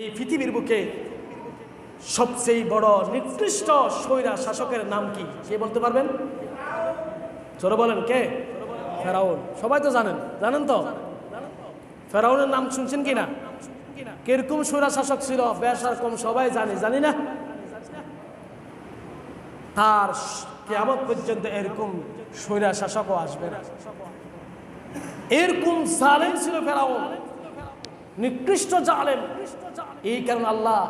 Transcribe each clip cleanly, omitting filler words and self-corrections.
এই পৃথিবীর বুকে সবচেয়ে বড় নিকৃষ্ট স্বৈরা শাসকের নাম কি? কে বলতে পারবেন? জোরে বলেন, কে? ফেরাউন। সবাই তো জানেন, জানেন তো? ফেরাউনের নাম শুনছেন কিনা? কিরকম স্বৈরা শাসক ছিল বেশ রকম সবাই জানি না? তার কিয়ামত পর্যন্ত এরকম স্বৈরা শাসকও আসবে না। এরকম জালেম ছিল ফেরাউন, নিকৃষ্ট জালেম। এই কারণে আল্লাহ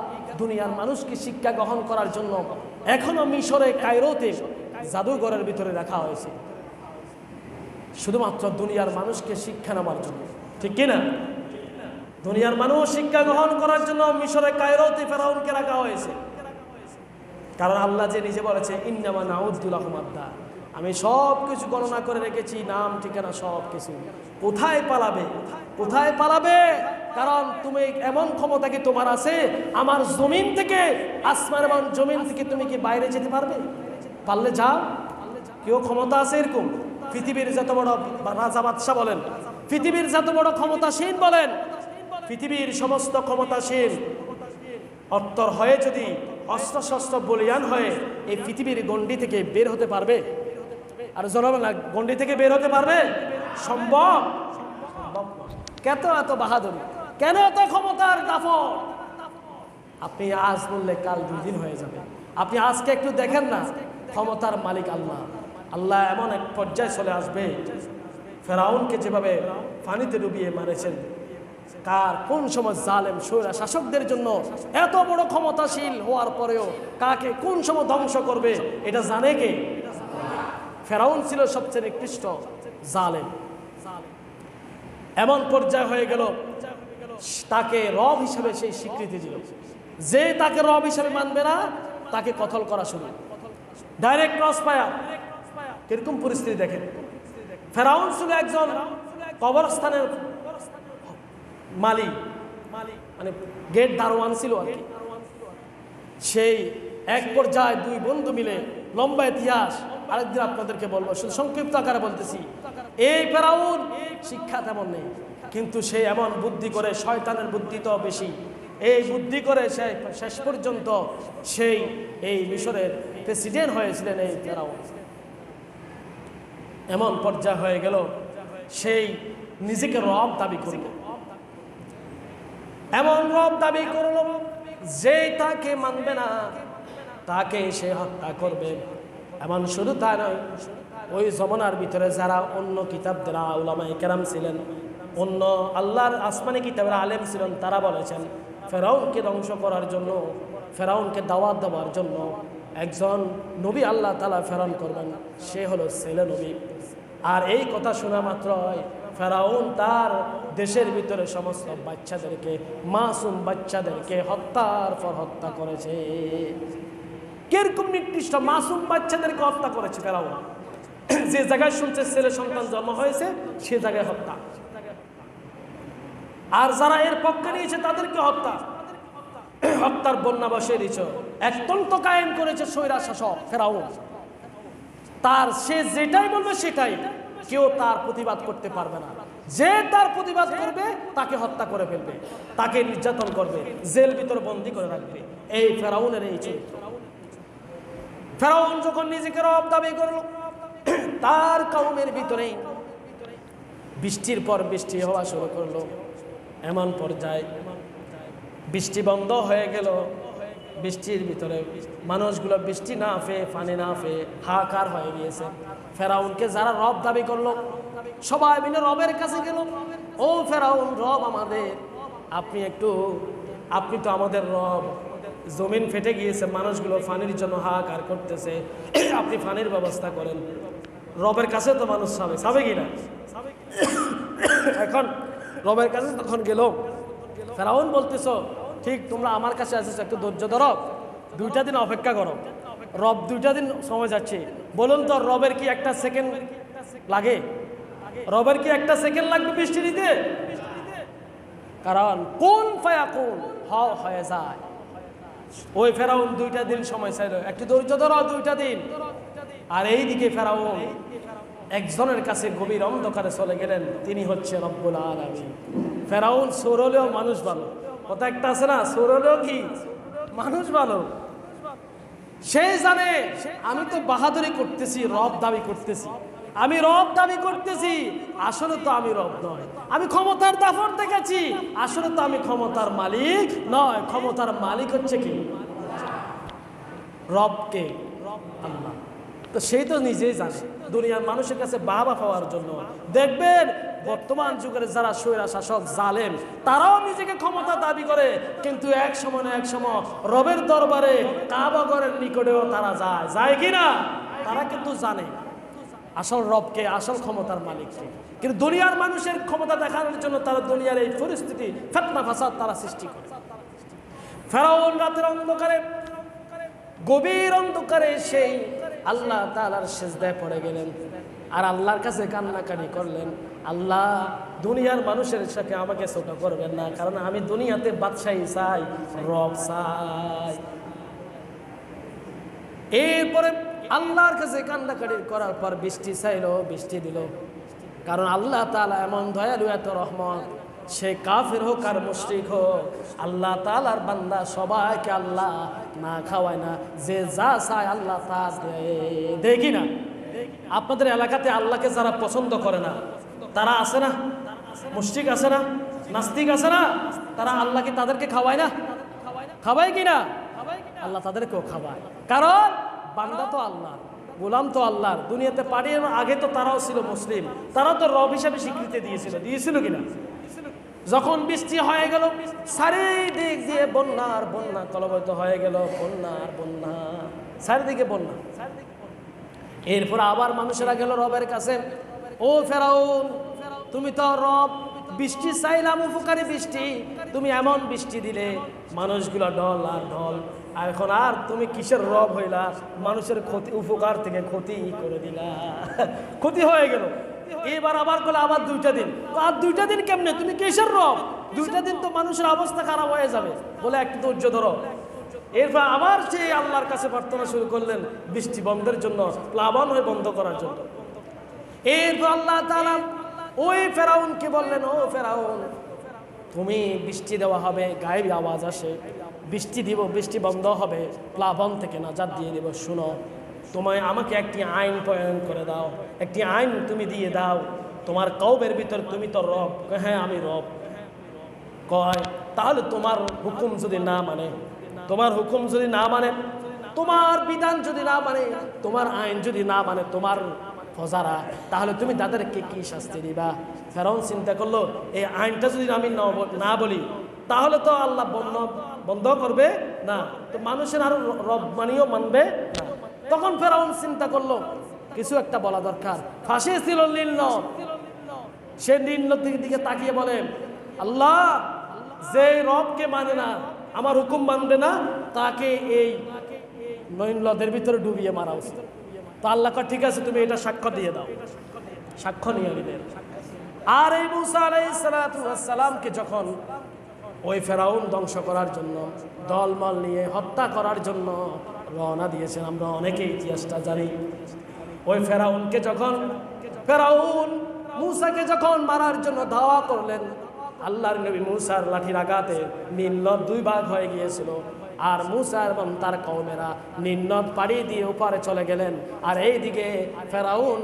দুনিয়ার মানুষকে শিক্ষা গ্রহণ করার জন্য এখনো মিশরে কায়রোতে জাদুঘরের ভিতরে রাখা হয়েছে, শুধুমাত্র দুনিয়ার মানুষকে শিক্ষা নেওয়ার জন্য। ঠিক কিনা? দুনিয়ার মানুষ শিক্ষা গ্রহণ করার জন্য মিশরে কায়রোতে ফেরাউনকে রাখা হয়েছে। কারণ আল্লাহ যে নিজে বলেছে, ইন্নামা নাউদ্দু লাহুম আদ্দা, আমি সব কিছু গণনা করে রেখেছি, নাম ঠিকানা সব কিছু। কোথায় পালাবে? কোথায় পালাবে? কারণ তুমি এমন ক্ষমতা কি তোমার আছে? আমার জমিন থেকে, আসমান এবং জমিন থেকে তুমি কি বাইরে যেতে পারবে? পারলে যাও। কেউ ক্ষমতা আছে এরকম? পৃথিবীর যত বড় রাজা বাদশাহ বলেন, পৃথিবীর যত বড় ক্ষমতাসীন বলেন, পৃথিবীর সমস্ত ক্ষমতাসীন অত্তর হয়ে যদি অস্ত্র শস্ত্র বলিয়ান হয়ে এই পৃথিবীর গণ্ডি থেকে বের হতে পারবে? আর জনগণ গণ্ডি থেকে বের হতে পারবে? সম্ভব? কেন এত বাহাদুরি? কেন এত ক্ষমতার দাপট? আপনি আজ বললে কাল 2 দিন হয়ে যাবে। আপনি আজকে একটু দেখেন না, ক্ষমতার মালিক আল্লাহ। আল্লাহ এমন এক পর্যায়ে চলে আসবে, ফেরাউনকে যেভাবে পানিতে ডুবিয়ে মারেছেন, কার কোন সময় জালেম স্বৈরা শাসকদের জন্য এত বড় ক্ষমতাশীল হওয়ার পরেও কাকে কোন সময় ধ্বংস করবে এটা জানে কে? ফেরাউন ছিল সবচেয়ে নিকৃষ্ট জালেম। এমন পর্যায়ে হয়ে গেল, তাকে রব হিসেবে সেই স্বীকৃতি দিল। যে তাকে রব হিসেবে মানবে না তাকে কতল করা শুরু, ডাইরেক্ট ক্রস ফায়ার। কিরকম পরিস্থিতি দেখেন। ফেরাউন ছিল একজন কবরস্থানের মালিক, মানে গেট দারোয়ান ছিল আর কি। সেই এক পর্যায়ে 2 বন্ধু মিলে, লম্বা ইতিহাস আরেকদিন আপনাদেরকে বলবো, শুধু সংক্ষিপ্ত আকারে বলতেছি। এই ফেরাউন শিক্ষা তেমন নেই, কিন্তু সে এমন বুদ্ধি করে, শয়তানের বুদ্ধি তো বেশি, এই বুদ্ধি করে সে শেষ পর্যন্ত সেই এই মিশরের প্রেসিডেন্ট হয়েছিলেন এই ফেরাউন। এমন পর্যায়ে হয়ে গেল, সেই নিজেকে রব দাবি করল। এমন রব দাবি করল যে তাকে মানবে না তাকে সে হত্যা করবে। এমন শুধু তা নয়, ওই জমানার ভিতরে যারা অন্য কিতাব দ্বারা উলামায়ে কেরাম ছিলেন, অন্য আল্লাহর আসমানি কিতাবের আলেম ছিলেন, তারা বলেছেন ফেরাউনকে ধ্বংস করার জন্য, ফেরাউনকে দাওয়াত দেওয়ার জন্য একজন নবী আল্লাহ তাআলা প্রেরণ করবেন, সে হলো ছেলে নবী। আর এই কথা শোনা মাত্রই ফেরাউন তার দেশের ভিতরে সমস্ত বাচ্চাদেরকে, মাসুম বাচ্চাদেরকে হত্যার পর হত্যা করেছে। কিরকম নিকৃষ্ট! মাসুম বাচ্চাদেরকে হত্যা করেছে ফেরাউন। যে জায়গায় শুনছে ছেলে সন্তান জন্ম হয়েছে সে জায়গায় হত্যা, আর যারা এর পক্ষে নিয়েছে তাদেরকে হত্যা, হত্যার বন্যা বসিয়ে দিয়েছে। একতন্ত্র কায়েম করেছে স্বৈরা শাসক ফেরাউন। তার সে যেটাই বলবে সেটাই, কেউ তার প্রতিবাদ করতে পারবে না। যে তার প্রতিবাদ করবে তাকে হত্যা করে ফেলবে, তাকে নির্যাতন করবে, জেল ভিতরে বন্দী করে রাখবে। এই ফেরাউনের এই চরিত্র। ফেরাউন যখন নিজেকে রব দাবি করল, তার কওমের ভিতরে বৃষ্টির পর বৃষ্টি হওয়া শুরু করলো। এমন পর্যায়ে বৃষ্টি বন্ধ হয়ে গেল। বৃষ্টির ভিতরে মানুষগুলো বৃষ্টি না পেয়ে, পানি না পেয়ে হাহাকার হয়ে গিয়েছে। ফেরাউনকে যারা রব দাবি করলো সবাই মিলে রবের কাছে গেল। ও ফেরাউন, রব আমাদের, আপনি তো আমাদের রব। জমিন ফেটে গিয়েছে, মানুষগুলো পানির জন্য হাহাকার করতেছে, আপনি পানির ব্যবস্থা করেন। রবের কাছে তো মানুষ যাবে কিনা? এখন রবের কাছে তখন গেল। ফেরাউন বলতেছ, ঠিক তোমরা আমার কাছে আসেছো, একটু ধৈর্য ধরো, 2টা দিন অপেক্ষা করো। রব 2টা দিন সময় যাচ্ছে। বলুন তো, রবের কি একটা সেকেন্ড লাগে? রবের কি একটা সেকেন্ড লাগবে বৃষ্টি দিতে? কারণ কোন ফায়াকুন, হয়ে যায়। ওই ফেরাউন 2টা দিন সময় চাইল, একটু ধৈর্য ধরো 2টা দিন। আর এইদিকে ফেরাউন একজনের কাছে গভীর অন্ধকারে চলে গেলেন, তিনি হচ্ছে রব্বুল আলামিন। ফেরাউন সৌর হলেও মানুষ ভালো, কথা একটা আছে না, সুর হলেও কি মানুষ ভালো। সে জানে আমি তো বাহাদুরি করতেছি, রব দাবি করতেছি, আমি রব দাবি করতেছি, আসলে তো আমি রব নয়। আমি ক্ষমতার দাফন দেখেছি, আসলে তো আমি ক্ষমতার মালিক নয়। ক্ষমতার মালিক হচ্ছে কি? রবকে, আল্লাহ। তো সেই তো নিজেই জানে। দুনিয়ার মানুষের কাছে বাহবা পাওয়ার জন্য দেখবেন বর্তমান যুগের যারা স্বৈরা শাসক জালেম, তারাও নিজেকে ক্ষমতা দাবি করে, কিন্তু এক সময় না এক সময় রবের দরবারে কাবা ঘরের নিকটেও তারা যায় কি না? তারা কিন্তু জানে আসল রবকে, আসল ক্ষমতার মালিককে। কিন্তু দুনিয়ার মানুষের ক্ষমতা দেখানোর জন্য তারা দুনিয়ার এই পরিস্থিতি, ফিতনা ফাসাদ তারা সৃষ্টি করে। ফেরাউন রাতের অন্ধকারে, গভীর অন্ধকারে সেই আল্লাহ তাআলার সিজদায় পড়ে গেলেন আর আল্লাহর কাছে কান্নাকাটি করলেন, আল্লাহ দুনিয়ার মানুষের সাথে আমাকে ছোট করবেন না, কারণ আমি দুনিয়াতে বাদশাহী চাই, রব চাই। এরপরে আল্লাহর কাছে কান্নাকাটি করার পর বৃষ্টি চাইলো, বৃষ্টি দিল। কারণ আল্লাহ তাআলা এমন দয়ালু, এত রহমত, সে কাফের হোক আর মুশরিক হোক, আল্লাহ তাআলার বান্দা সবাইকে আল্লাহ না খাওয়ায় না, যে যা চায় আল্লাহ তা দেখি না। আপনাদের এলাকাতে আল্লাহকে যারা পছন্দ করে না, তারা আছে না, মুশরিক আছে না, নাস্তিক আছে না, তারা আল্লাহকে তাদেরকে খাওয়ায় না? খাওয়ায় কি না? আল্লাহ তাদেরকেও খাওয়ায়। কারণ বান্দা তো আল্লাহ, গোলাম তো আল্লাহর। দুনিয়াতে পাঠিয়ে আগে তো তারাও ছিল মুসলিম, তারাও তো রব হিসাবে স্বীকৃতি দিয়েছিল কিনা? যখন বৃষ্টি হয়ে গেল, চারিদিক দিয়ে বন্যার বন্যা কলবলিত হয়ে গেল, বন্যার বন্যা, চারিদিকে বন্যা। এরপর আবার মানুষেরা গেল রবের কাছে, ও ফেরাউন, তুমি তো রব, বৃষ্টি চাইলাম, উপকারী বৃষ্টি, তুমি এমন বৃষ্টি দিলে মানুষগুলো ঢল আর ঢল, আর এখন আর তুমি কিসের রব হইলা? মানুষের ক্ষতি, উপকার থেকে ক্ষতি করে দিলা, ক্ষতি হয়ে গেল। এবার আবার বলে আবার 2টা দিন, আর 2টা দিন কেমনে? তুমি কিসের রব? 2টা দিন তো মানুষের অবস্থা খারাপ হয়ে যাবে, বলে একটু ধৈর্য ধরো। এরপর আবার সেই আল্লাহর কাছে প্রার্থনা শুরু করলেন বৃষ্টি বন্ধের জন্য, প্লাবন হয়ে বন্ধ করার জন্য। এরপর আল্লাহ তাআলা ওই ফেরাউনকে বললেন, ও ফেরাউন, তুমি বৃষ্টি দেওয়া হবে, গায়েবী আওয়াজ আসে, বৃষ্টি দিব, বৃষ্টি বন্ধ হবে, প্লাবন থেকে নাজাত দিয়ে দেব। শুনো, তোমায় আমাকে একটি আইন প্রণয়ন করে দাও, একটি আইন তুমি দিয়ে দাও, তোমার কওমের ভিতর তুমি তো রব। হ্যাঁ আমি রব। কয় তাহলে তোমার হুকুম যদি না মানে, তোমার হুকুম যদি না মানে, তোমার বিধান যদি না মানে, তোমার আইন যদি না মানে তোমার প্রজারা, তাহলে তুমি তাদেরকে কি শাস্তি দিবা? ফেরাউন চিন্তা করলো, এই আইনটা যদি আমি না বলি তাহলে তো আল্লাহ বন্ধ করবে না, তো মানুষের আরো রব মানিও মানবে না। তখন ফেরাউন চিন্তা করলো কিছু একটা বলা দরকার। ফাঁসি ছিল নীল নদ, সে নীল নদীর দিকে তাকিয়ে বলে, আল্লাহ, যে রবকে মানে না, আমার হুকুম মানবে না, তাকে এই নীল নদের ভিতরে ডুবিয়ে মারা উচিত। তো আল্লাহ কয় ঠিক আছে, তুমি এটা সাক্ষ্য দিয়ে দাও। সাক্ষ্য নিয়ে নিলেন। আর এই মূসা আলাইহিস সালাতু ওয়াস সালামকে যখন ওই ফেরাউন ধ্বংস করার জন্য, দলমল নিয়ে হত্যা করার জন্য রওনা দিয়েছেন, আমরা অনেকেই ইতিহাসটা জানি। ওই ফেরাউনকে যখন, ফেরাউন মূসাকে যখন মারার জন্য ধাওয়া করলেন, আল্লাহর নবী মূসার লাঠির আঘাতে নীল নদ 2 ভাগ হয়ে গিয়েছিল। আর মূসা এবং তার কওমেরা নীল নদ পাড়ি দিয়ে ওপারে চলে গেলেন। আর এইদিকে ফেরাউন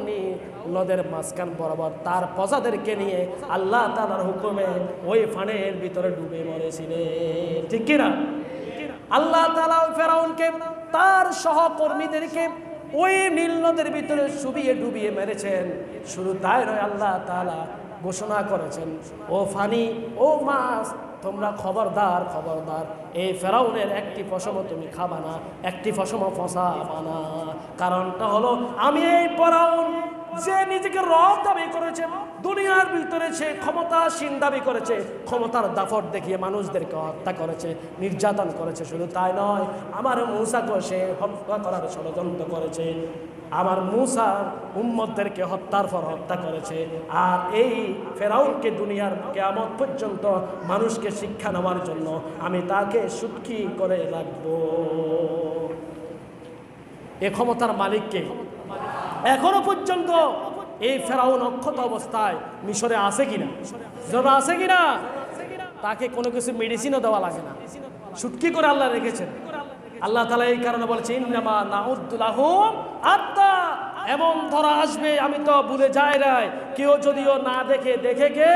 নদের মাঝখান বরাবর তার প্রজাদেরকে নিয়ে আল্লাহ তাআলার হুকুমে ওই ফানের ভিতরে ডুবে মরেছিলেন। ঠিক কিনা? আল্লাহ তাআলা ফেরাউনকে, তার সহকর্মীদেরকে ওই নীল নদের ভিতরে ডুবিয়ে মেরেছেন। শুধু তাই নয়, আল্লাহ তাআলা ঘোষণা করেছেন, ও ফানি, ও মাছ, তোমরা খবরদার, খবরদার, এই ফেরাউনের একটি পশম তুমি খাবা না, একটি পশম ফসাবা না। কারণটা হলো, আমি এই ফেরাউন যে নিজেকে রব দাবি করেছে, দুনিয়ার ভিতরে সে ক্ষমতাসীন দাবি করেছে, ক্ষমতার দাপট দেখিয়ে মানুষদেরকে হত্যা করেছে, নির্যাতন করেছে। শুধু তাই নয়, আমার মূসাকে সে হত্যা করার ষড়যন্ত্র করেছে, আমার মূসার উম্মতদেরকে হত্যার পর হত্যা করেছে। আর এই ফেরাউনকে দুনিয়ার কিয়ামত পর্যন্ত মানুষকে শিক্ষা নেওয়ার জন্য আমি তাকে সুটকি করে রাখবো। এ ক্ষমতার মালিককে এখনো পর্যন্ত এই ফেরাউন অক্ষত অবস্থায় মিশরে আছে কিনা? জোর আছে কিনা? তাকে কোনো কিছু মেডিসিনও দেওয়া লাগে না, শুটকি করে আল্লাহ রেখেছেন। আল্লাহ তাআলা এই কারণে বলেছে ইন্নামা নাউদ্দু লাহুম আদ্দা, এমন ধরা আসবে আমি তো ভুলে যাই নাই। কেউ যদিও না দেখে, দেখে কে?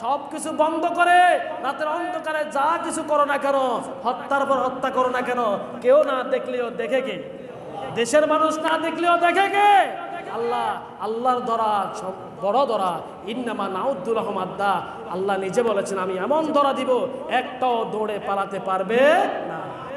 সব কিছু বন্ধ করে রাতের অন্ধকারে যা কিছু করো না কেন, হত্যার পর হত্যা করো না কেন, কেউ না দেখলেও দেখে কে? দেশের মানুষ না দেখলেও দেখে কে? আল্লাহ। আল্লাহর ধরা সব বড় ধরা। ইন্নামা নাউদ্দু লাহুম আদ্দা, আল্লাহ নিজে বলেছেন আমি এমন ধরা দিব একটাও দৌড়ে পালাতে পারবে না।